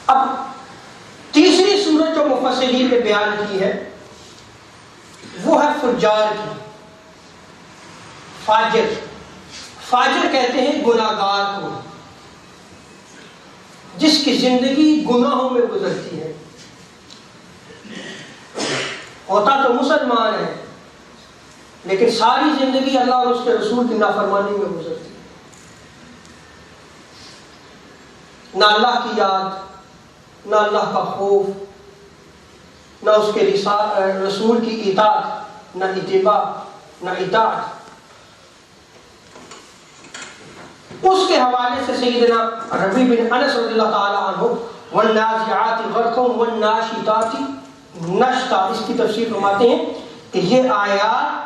اب تیسری صورت جو مفسرین نے بیان کی ہے وہ ہے فجار کی. فاجر، فاجر کہتے ہیں گناہگار کو، جس کی زندگی گناہوں میں گزرتی ہے. ہوتا تو مسلمان ہے لیکن ساری زندگی اللہ اور اس کے رسول کی نافرمانی میں گزرتی ہے. نہ اللہ کی یاد، نہ اللہ کا خوف، نہ اس کے رسول کی اطاعت، نہ اتباع، نہ اطاعت. اس کے حوالے سے سیدنا ربیع بن انس رضی اللہ تعالی عنہ والنازعات غرقا والناشطات نشطا، اس کی تفسیر فرماتے ہیں کہ یہ آیات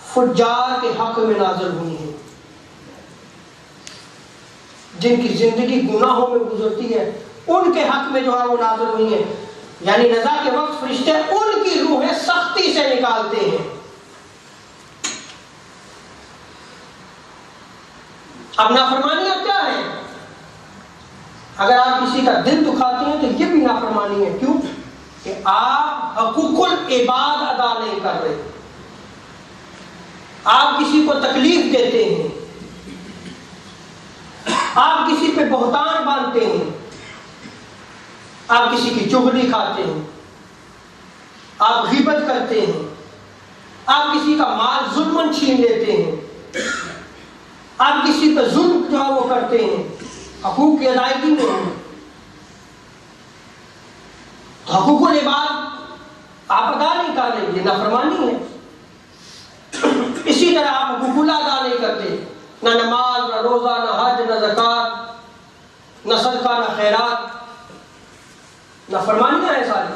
فجار کے حق میں نازل ہوئی ہیں، جن کی زندگی گناہوں میں گزرتی ہے ان کے حق میں جو ہے وہ نازل ہوئی ہیں. یعنی نزا کے وقت فرشتے ان کی روحیں سختی سے نکالتے ہیں. اب نافرمانیاں کیا ہیں؟ اگر آپ کسی کا دل دکھاتے ہیں تو یہ بھی نافرمانی ہے. کیوں؟ کہ آپ حقوق العباد ادا نہیں کر رہے، آپ کسی کو تکلیف دیتے ہیں، آپ کسی پہ بہتان باندھتے ہیں، آپ کسی کی چغلی کھاتے ہیں، آپ غیبت کرتے ہیں، آپ کسی کا مال ظلماً چھین لیتے ہیں، آپ کسی پہ ظلم جو ہے وہ کرتے ہیں، حقوق کی ادائیگی میں ہیں. تو حقوق العباد آپ ادا نہیں کر رہے، یہ نافرمانی ہے. اسی طرح آپ حقوق اللہ ادا نہیں کرتے، نہ نماز، نہ روزہ، نہ حج، نہ زکوٰۃ، نہ صدقہ، نہ خیرات. نافرمانیاں ہیں ساری.